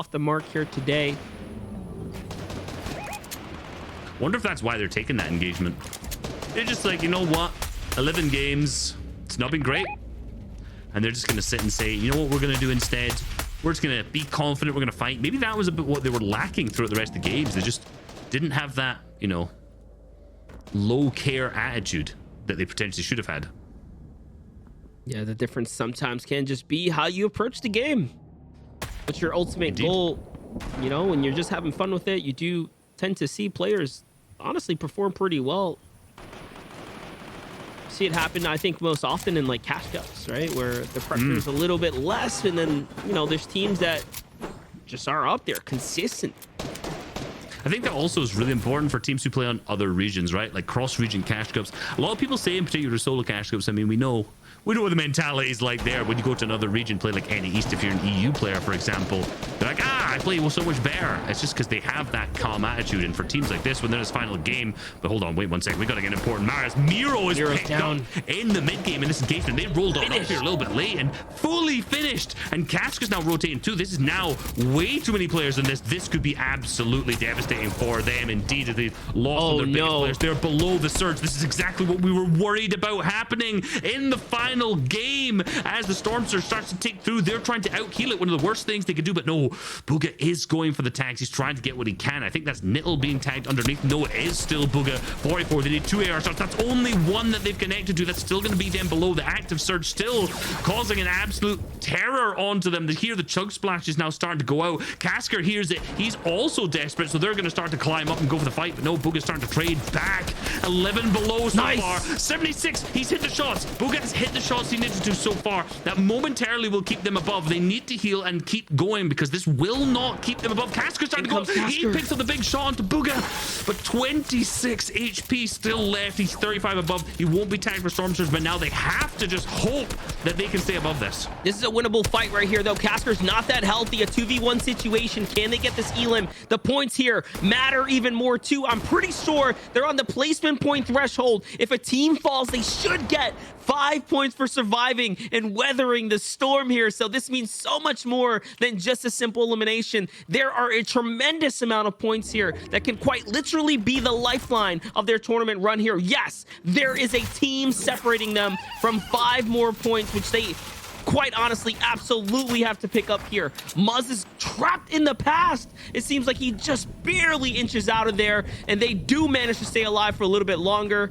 off the mark here today. Wonder if that's why they're taking that engagement. They're just like, you know what? 11 games. It's not been great. And they're just going to sit and say, you know what we're going to do instead? We're just going to be confident. We're going to fight. Maybe that was a bit what they were lacking throughout the rest of the games. They just didn't have that, you know, low care attitude that they potentially should have had. Yeah, the difference sometimes can just be how you approach the game. What's your ultimate goal? You know, when you're just having fun with it, you do tend to see players honestly perform pretty well. See it happen, I think, most often in like cash cups, right? Where the pressure is a little bit less, and then, you know, there's teams that just are up there consistent. I think that also is really important for teams who play on other regions, right? Like cross-region cash cups. A lot of people say in particular solo cash cups, I mean, we know what the mentality is like there when you go to another region, play like NAE East. If you're an EU player, for example, they're like, I play so much better. It's just because they have that calm attitude. And for teams like this, when they're in this final game, but hold on, wait 1 second, we got to get important matters. Mero is picked down in the mid game in this engagement. They rolled on up here a little bit late and fully finished. And Kaska's now rotating too. This is now way too many players in this. This could be absolutely devastating for them. Indeed, if they've lost their biggest players, they're below the surge. This is exactly what we were worried about happening in the final game. As the Storm Surge starts to take through, they're trying to out heal it. One of the worst things they could do, but no, Bugha is going for the tags. He's trying to get what he can. I think that's Nittle being tagged underneath. No, it is still Bugha. 44. They need 2 AR shots. That's only one that they've connected to. That's still going to be them below. The active surge still causing an absolute terror onto them. Here, the chug splash is now starting to go out. Kasker hears it. He's also desperate, so they're going to start to climb up and go for the fight, but no, Bugha's starting to trade back. 11 below so far. 76. He's hit the shots. Bugha has hit the shots he needs to so far. That momentarily will keep them above. They need to heal and keep going because this will not keep them above. Kasker's starting to go. He picks up the big shot onto Bugha, but 26 HP still left. He's 35 above. He won't be tagged for Storm Surge, but now they have to just hope that they can stay above this. This is a winnable fight right here, though. Kasker's not that healthy. A 2v1 situation. Can they get this elim? The points here matter even more too. I'm pretty sure they're on the placement point threshold. If a team falls, they should get 5 points for surviving and weathering the storm here. So this means so much more than just a simple elimination. There are a tremendous amount of points here that can quite literally be the lifeline of their tournament run here. Yes, there is a team separating them from 5 more points, which they quite honestly absolutely have to pick up here. Muz is trapped in the past. It seems like he just barely inches out of there, and they do manage to stay alive for a little bit longer.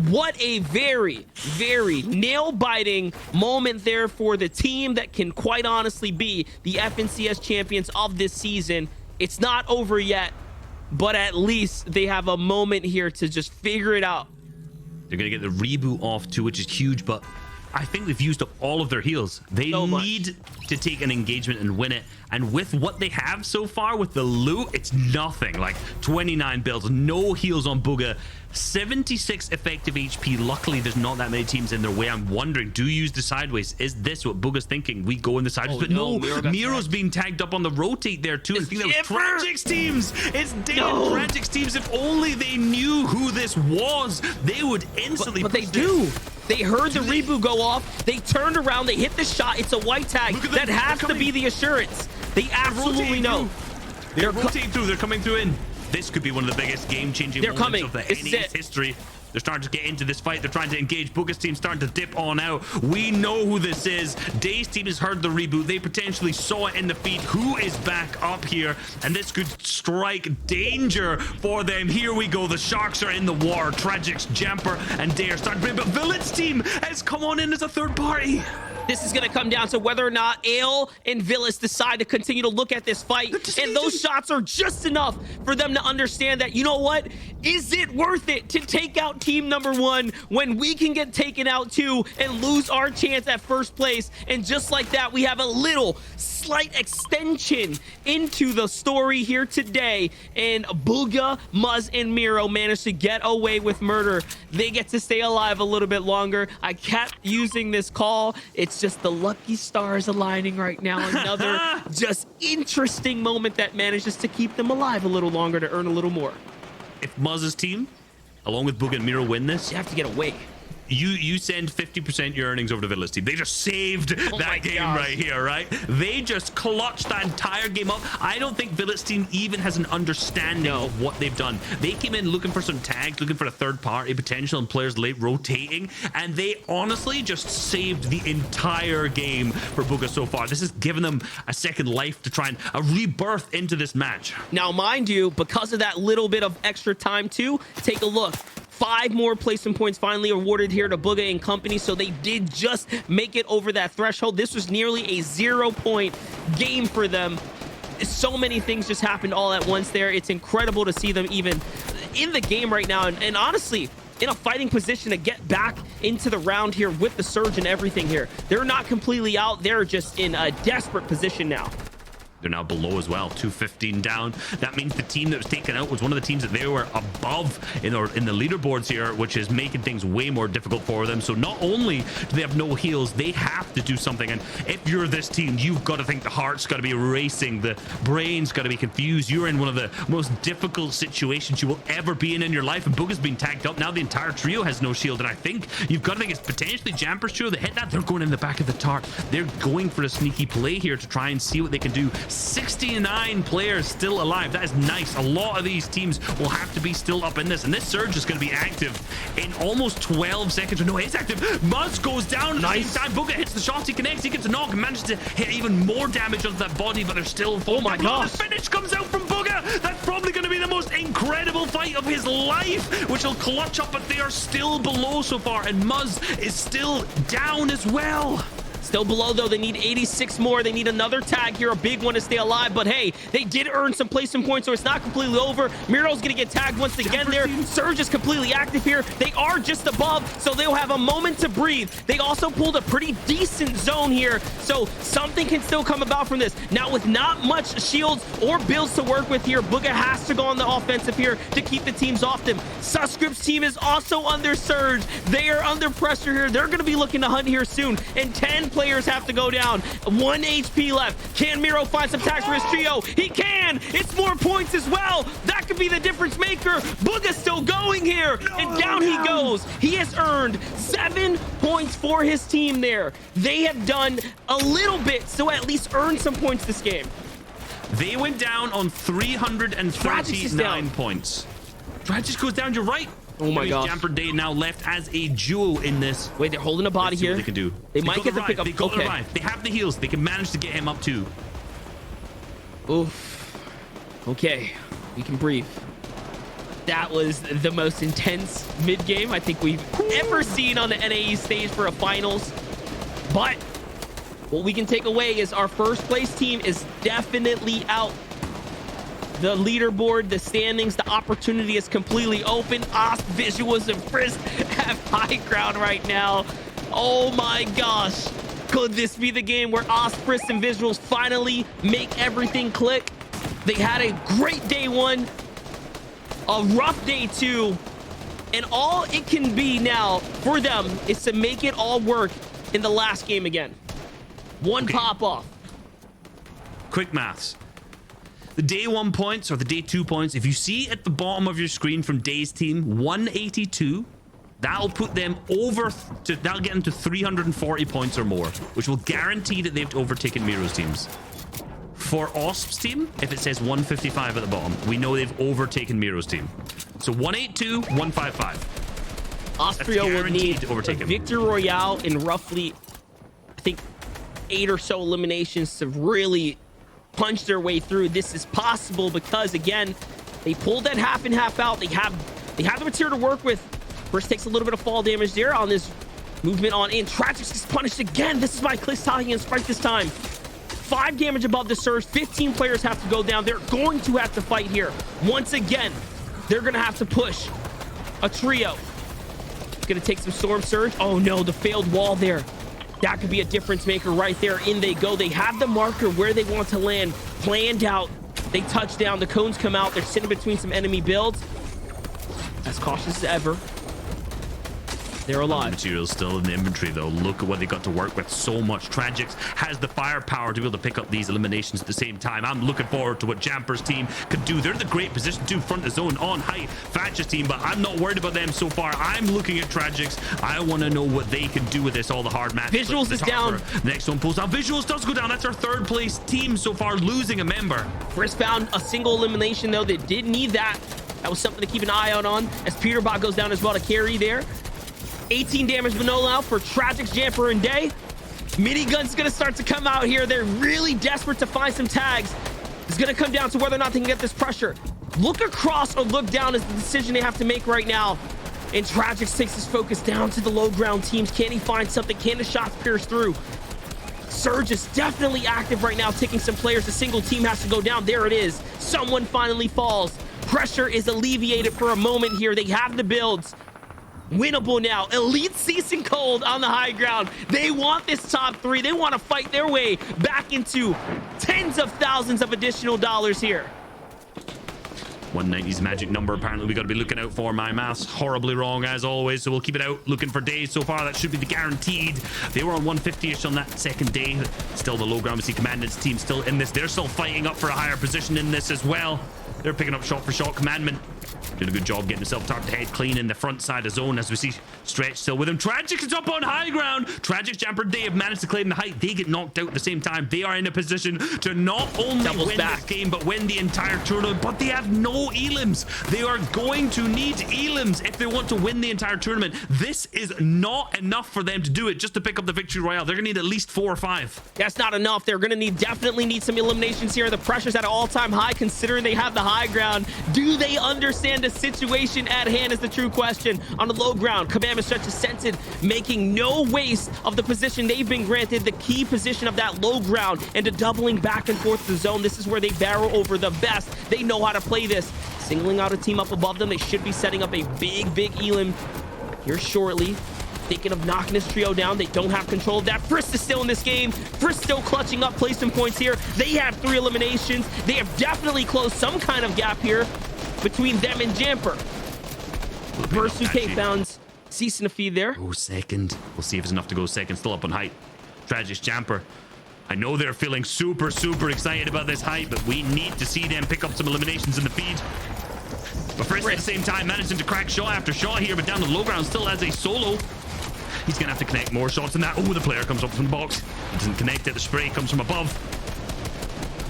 What a very, very nail-biting moment there for the team that can quite honestly be the FNCS champions of this season. It's not over yet, but at least they have a moment here to just figure it out. They're going to get the reboot off too, which is huge, but I think they've used up all of their heals. They need to take an engagement and win it. And with what they have so far with the loot, it's nothing. Like 29 builds, no heals on Bugha, 76 effective HP. Luckily, there's not that many teams in their way. I'm wondering, do you use the sideways? Is this what Bugha's thinking? We go in the sideways, but no, Mero's being tagged up on the rotate there too. I think that was Tragic's teams. It's Tragic's teams. If only they knew who this was, they would instantly. But they do. They heard the reboot go off. They turned around. They hit the shot. It's a white tag. That has to be the assurance. They absolutely know. They're rotating through. They're coming through in. This could be one of the biggest game-changing moments of the NAE's history. They're starting to get into this fight. They're trying to engage. Bugha's team starting to dip on out. We know who this is. Day's team has heard the reboot. They potentially saw it in the feed. Who is back up here? And this could strike danger for them. Here we go. The Sharks are in the war. Tragic's, Jamper, and Day are starting to bring. But Village team has come on in as a third party. This is going to come down to whether or not Ale and Villas decide to continue to look at this fight. And those shots are just enough for them to understand that, you know what? Is it worth it to take out team number 1 when we can get taken out too and lose our chance at first place? And just like that, we have a little slight extension into the story here today. And Bugha, Muz, and Mero managed to get away with murder. They get to stay alive a little bit longer. I kept using this call. It's just the lucky stars aligning right now. Another just interesting moment that manages to keep them alive a little longer to earn a little more. If Muz's team, along with Bugha and Mero, win this, You have to get away. you send 50% your earnings over to Villa's team. They just saved that game right here, right? They just clutched that entire game up. I don't think Villa's team even has an understanding of what they've done. They came in looking for some tags, looking for a third party potential and players late rotating, and they honestly just saved the entire game for Bugha so far. This has given them a second life to try and a rebirth into this match. Now, mind you, because of that little bit of extra time too, take a look. 5 more placement points finally awarded here to Bugha and company, so they did just make it over that threshold. This was nearly a 0-point game for them. So many things just happened all at once there. It's incredible to see them even in the game right now, and honestly in a fighting position to get back into the round here with the surge and everything here. They're not completely out. They're just in a desperate position now. They're now below as well, 215 down. That means the team that was taken out was one of the teams that they were above in the leaderboards here, which is making things way more difficult for them. So not only do they have no heals, they have to do something. And if you're this team, you've got to think the heart's got to be racing, the brain's got to be confused. You're in one of the most difficult situations you will ever be in your life. And Bugha's been tagged up. Now the entire trio has no shield. And I think you've got to think it's potentially Jamper's trio that hit that. They're going in the back of the tart. They're going for a sneaky play here to try and see what they can do. 69 players still alive. That is nice. A lot of these teams will have to be still up in this, and this surge is going to be active in almost 12 seconds. No, it's active. Muz goes down. Nice time. Bugha hits the shot. He connects. He gets a knock and manages to hit even more damage onto that body, but they're still. Oh my gosh. The finish comes out from Bugha. That's probably going to be the most incredible fight of his life, which will clutch up, but they are still below so far, and Muz is still down as well. Still below, though. They need 86 more. They need another tag here, a big one to stay alive. But hey, they did earn some placement points, so it's not completely over. Mero's going to get tagged once again there. Surge is completely active here. They are just above, so they'll have a moment to breathe. They also pulled a pretty decent zone here, so something can still come about from this. Now, with not much shields or builds to work with here, Bugha has to go on the offensive here to keep the teams off them. Suscript's team is also under surge. They are under pressure here. They're going to be looking to hunt here soon, and 10 players have to go down. 1 HP left. Can Mero find some tags for his trio? He can. It's more points as well. That could be the difference maker. Bugha's still going here, and down he goes. He has earned 7 points for his team there. They have done a little bit, so at least earn some points this game. They went down on 339 points. Tragic goes down. You're right. Oh my gosh. Jamper Day now left as a duo in this. Wait, they're holding a body here. What they can do. They might get the pickup. They got the revive. They have the heals. They can manage to get him up too. Oof. Okay, we can breathe. That was the most intense mid game I think we've ever seen on the NAE stage for a finals. But what we can take away is our first place team is definitely out. The leaderboard, the standings, the opportunity is completely open. Osp, Visuals, and Frisk have high ground right now. Oh my gosh. Could this be the game where Osp, Frisk, and Visuals finally make everything click? They had a great day 1, a rough day 2, and all it can be now for them is to make it all work in the last game again. One pop off. Quick maths. The day 1 points or the day 2 points, if you see at the bottom of your screen from Day's team 182, that'll put them that'll get them to 340 points or more, which will guarantee that they've overtaken Mero's teams. For Osp's team, if it says 155 at the bottom, we know they've overtaken Mero's team. So 182, 155. Austria will need a victory royale in roughly, I think, 8 or so eliminations to really punch their way through. This is possible because, again, they pulled that half and half out. They have the material to work with. First takes a little bit of fall damage there on this movement on in. Tragic is punished again. This is my Clistahi and Sprite this time. 5 damage above the surge. 15 players have to go down. They're going to have to fight here. Once again, they're going to have to push a trio. It's going to take some storm surge. Oh no, the failed wall there. That could be a difference maker right there. In they go. They have the marker where they want to land planned out. They touch down. The cones come out. They're sitting between some enemy builds. As cautious as ever. They're alive. Materials still in the inventory, though. Look at what they got to work with. So much. Tragics has the firepower to be able to pick up these eliminations at the same time. I'm looking forward to what Jamper's team could do. They're in the great position to front the zone on high. Thatcher's team, but I'm not worried about them so far. I'm looking at Tragics. I want to know what they can do with this. All the hard match. Visuals is down. Next one pulls down. Visuals does go down. That's our third place team so far, losing a member. Frisk found a single elimination, though. They did need that. That was something to keep an eye out on, as Peterbot goes down as well to carry there. 18 damage Manola out for Tragics, Jamper, and Day. Minigun's gonna start to come out here. They're really desperate to find some tags. It's gonna come down to whether or not they can get this pressure. Look across or look down is the decision they have to make right now. And Tragics takes his focus down to the low ground teams. Can he find something? Can the shots pierce through? Surge is definitely active right now, taking some players. The single team has to go down. There it is. Someone finally falls. Pressure is alleviated for a moment here. They have the builds. Winnable now. Elite Cease and Cold on the high ground. They want this top 3. They want to fight their way back into tens of thousands of additional dollars here. 190's magic number. Apparently we got to be looking out for. My math's horribly wrong as always, so we'll keep it out looking for days so far. That should be the guaranteed. They were on 150ish on that second day. Still the low ground. We see Commandant's team still in this. They're still fighting up for a higher position in this as well. They're picking up shot for shot. Commandment doing a good job getting himself tucked head clean in the front side of zone, as we see Stretch still with him. Tragic is up on high ground. Tragic, Jamper, they have managed to claim the height. They get knocked out at the same time. They are in a position to not only win this game, but win the entire tournament. But they have no elims. They are going to need elims if they want to win the entire tournament. This is not enough for them to do it just to pick up the victory royale. They're gonna need at least 4 or 5. That's not enough. They're gonna definitely need some eliminations here. The pressure's at an all-time high considering they have the high ground. Do they understand the situation at hand is the true question. On the low ground, Commandment Stretch is scented, making no waste of the position they've been granted, the key position of that low ground, and to doubling back and forth the zone. This is where they barrel over the best. They know how to play this. Singling out a team up above them. They should be setting up a big elim here shortly. Thinking of knocking this trio down. They don't have control of that. Frisk is still in this game. Frisk still clutching up placement points here. They have 3 eliminations. They have definitely closed some kind of gap here between them and Jamper. Versuke found ceasing to feed there. Go second. We'll see if it's enough to go second. Still up on height. Tragic, Jamper. I know they're feeling super excited about this height, but we need to see them pick up some eliminations in the feed. But Frisk at the same time managing to crack shot after shot here, but down the low ground still has a solo. He's gonna have to connect more shots than that. Oh, the player comes up from the box. He doesn't connect it. The spray comes from above.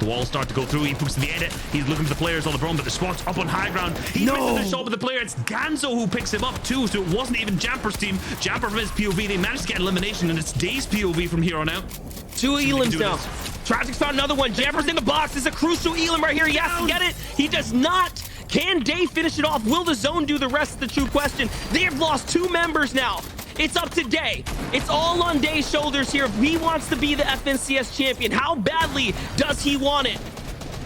The walls start to go through. He puts the edit. He's looking for the players on the bron, but the spot's up on high ground. He misses the shot with the player. It's Ganzo who picks him up too, so it wasn't even Jamper's team. Jamper from his POV, they managed to get elimination, and it's Day's POV from here on out. 2 elims now. Tragic's found another one. Jamper's in the box. This is a crucial elim right here. He has to get it. He does not. Can Day finish it off? Will the zone do the rest of the true question? They have lost 2 members now. It's up to Day. It's all on Day's shoulders here. If he wants to be the FNCS champion, how badly does he want it?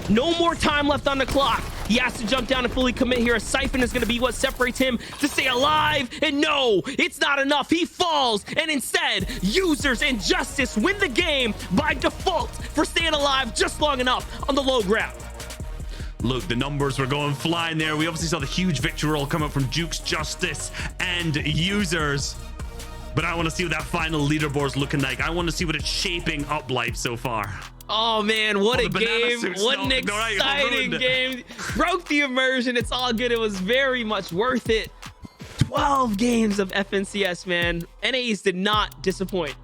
No more time left on the clock. He has to jump down and fully commit here. A siphon is going to be what separates him to stay alive. And no, it's not enough. He falls. And instead, users and Justice win the game by default for staying alive just long enough on the low ground. Look, the numbers were going flying there. We obviously saw the huge victory roll come up from Jukes, Justice, and users. But I want to see what that final leaderboard's looking like. I want to see what it's shaping up like so far. Oh man, what a game. What an exciting game. Broke the immersion. It's all good. It was very much worth it. 12 games of FNCS, man. NAEs did not disappoint.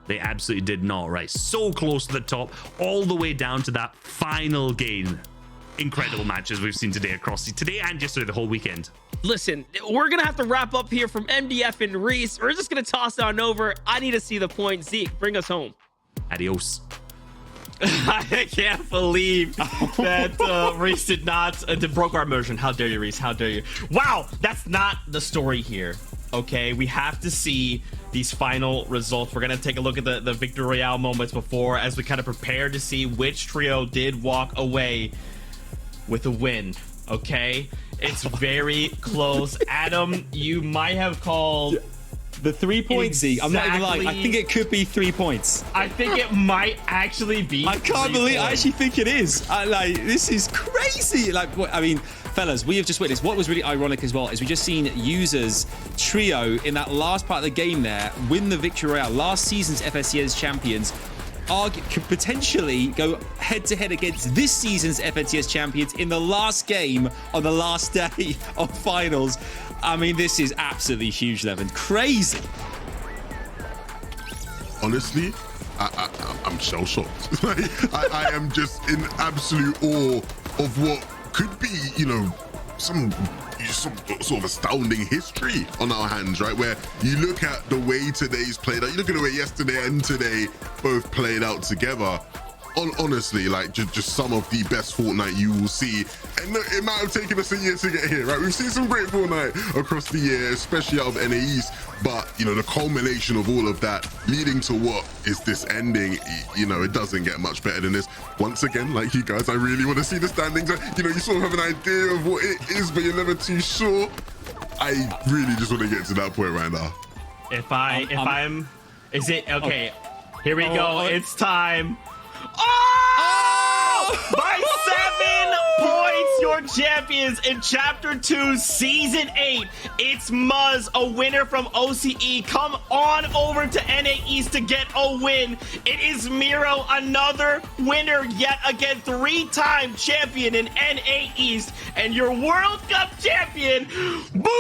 They absolutely did not, right? So close to the top, all the way down to that final game. Incredible matches we've seen today across today and yesterday, the whole weekend. Listen, we're gonna have to wrap up here from MDF and Reese. We're just gonna toss on over. I need to see the point. Zeke, bring us home. Adios. I can't believe that Reese did not broke our immersion. How dare you, Reese? How dare you? Wow, that's not the story here. Okay, we have to see these final results. We're gonna take a look at the victory royale moments before, as we kind of prepare to see which trio did walk away with a win. Okay, it's very close. Adam, you might have called The 3 points. I'm not even lying. I think it could be 3 points. I think it might actually be. I can't believe. I actually think it is. This is crazy. I mean, fellas, we have just witnessed. What was really ironic as well is we just seen users trio in that last part of the game there win the victory royale. Last season's FNCS champions could potentially go head-to-head against this season's FNCS champions in the last game on the last day of finals. I mean, this is absolutely huge, Levin. Crazy. Honestly, I'm shell-shocked. I am just in absolute awe of what could be, some sort of astounding history on our hands, right? Where you look at the way today's played out, you look at the way yesterday and today both played out together. Honestly, just some of the best Fortnite you will see. And look, it might have taken us a year to get here, right? We've seen some great Fortnite across the year, especially out of NAEs. But, the culmination of all of that leading to what is this ending, it doesn't get much better than this. Once again, like you guys, I really want to see the standings. You sort of have an idea of what it is, but you're never too sure. I really just want to get to that point right now. Is it okay? Here we go. It's time. By 7 points, your champions in Chapter 2, Season 8. It's Muz, a winner from OCE. Come on over to NAEs to get a win. It is Mero, another winner yet again, 3-time champion in NAEs. And your World Cup champion, Bugha!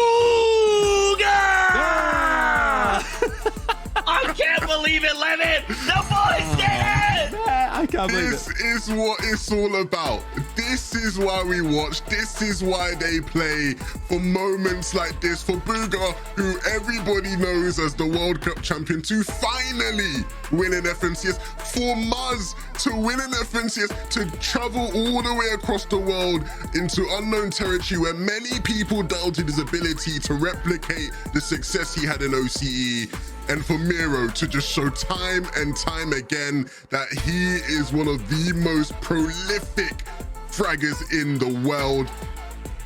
I can't believe it, Levin! The boys did it! I can't believe it. This is what it's all about. This is why we watch. This is why they play, for moments like this. For Bugha, who everybody knows as the World Cup champion, to finally win an FNCS. For Muz to win an FNCS, to travel all the way across the world into unknown territory where many people doubted his ability to replicate the success he had in OCE. And for Mero to just show time and time again that he is one of the most prolific fraggers in the world.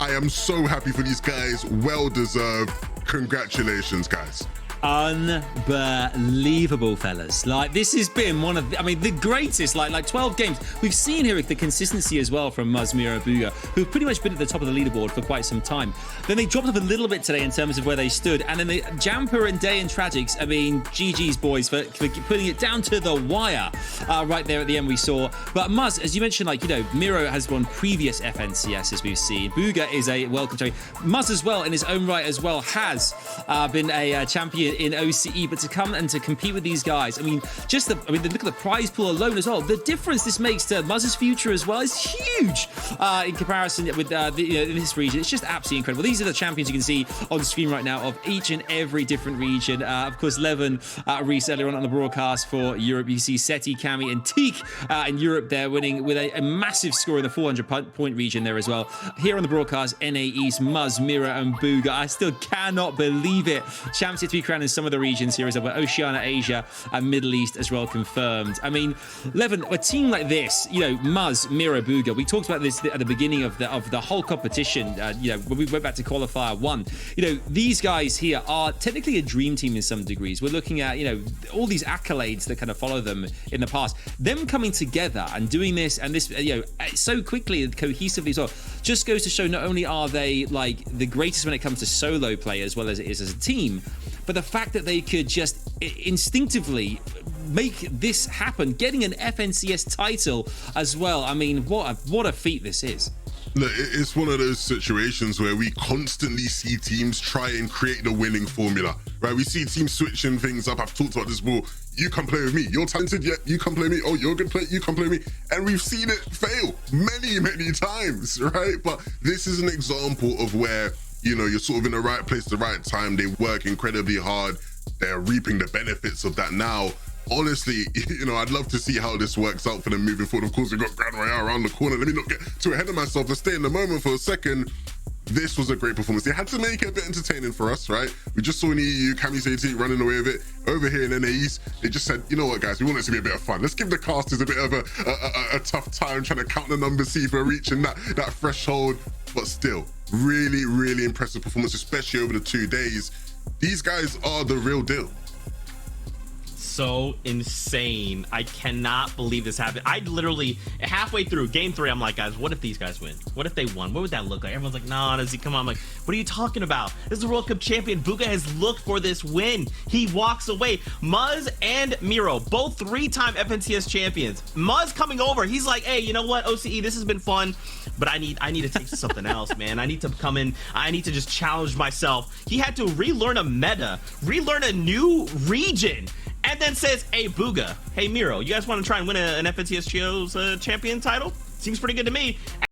I am so happy for these guys. Well deserved. Congratulations, guys. Unbelievable, fellas. This has been one of the greatest, 12 games. We've seen here the consistency as well from Muz, Mero, Bugha, who've pretty much been at the top of the leaderboard for quite some time. Then they dropped off a little bit today in terms of where they stood. And then the Jamper and Day and Tragics, GG's boys for putting it down to the wire right there at the end we saw. But Muz, as you mentioned, Mero has won previous FNCS as we've seen. Bugha is a welcome champion. Muz as well, in his own right as well, has been a champion in OCE, but to come and to compete with these guys, look at the prize pool alone as well. The difference this makes to Muz's future as well is huge in comparison with in this region. It's just absolutely incredible. These are the champions you can see on the screen right now of each and every different region. Of course, Levin, Reese earlier on the broadcast for Europe. You see Seti, Kami, and Teak in Europe there winning with a massive score in the 400-point region there as well. Here on the broadcast, NAEs, Muz, Mero, and Bugha. I still cannot believe it. Champs yet to be crowned in some of the regions here as well, Oceania, Asia, and Middle East as well confirmed. Levin, a team like this, Muz, Mero, Bugha, we talked about this at the beginning of the whole competition, when we went back to qualifier 1. These guys here are technically a dream team in some degrees. We're looking at, all these accolades that kind of follow them in the past. Them coming together and doing this and this, so quickly and cohesively as well, just goes to show not only are they the greatest when it comes to solo play as well as it is as a team, but the fact that they could just instinctively make this happen, getting an FNCS title as well. What a feat this is. Look, it's one of those situations where we constantly see teams try and create the winning formula, right? We see teams switching things up. I've talked about this before. You come play with me. You're talented, yet you come play with me. Oh, you're a good player. You come play with me. And we've seen it fail many, many times, right? But this is an example of where, you're sort of in the right place at the right time. They work incredibly hard. They're reaping the benefits of that now. Honestly, I'd love to see how this works out for them moving forward. Of course, we've got Grand Royale around the corner. Let me not get too ahead of myself. Let's stay in the moment for a second. This was a great performance. They had to make it a bit entertaining for us, right? We just saw in the EU, Kami running away with it. Over here in NAEs, they just said, you know what, guys, we want it to be a bit of fun. Let's give the casters a bit of a tough time trying to count the numbers, see if we're reaching that threshold. But still, really, really impressive performance, especially over the 2 days. These guys are the real deal. So insane. I cannot believe this happened. I literally halfway through game 3, I'm like, guys, what if these guys win? What if they won? What would that look like? Everyone's like, nah, does he come on? I'm like, what are you talking about? This is the World Cup champion. Bugha has looked for this win. He walks away. Muz and Mero, both 3-time FNCS champions. Muz coming over. He's like, hey, you know what, OCE, this has been fun, but I need to take something else, man. I need to come in. I need to just challenge myself. He had to relearn a meta, relearn a new region, and then says, hey, Bugha, hey, Mero, you guys want to try and win an FNCS Chio's champion title? Seems pretty good to me.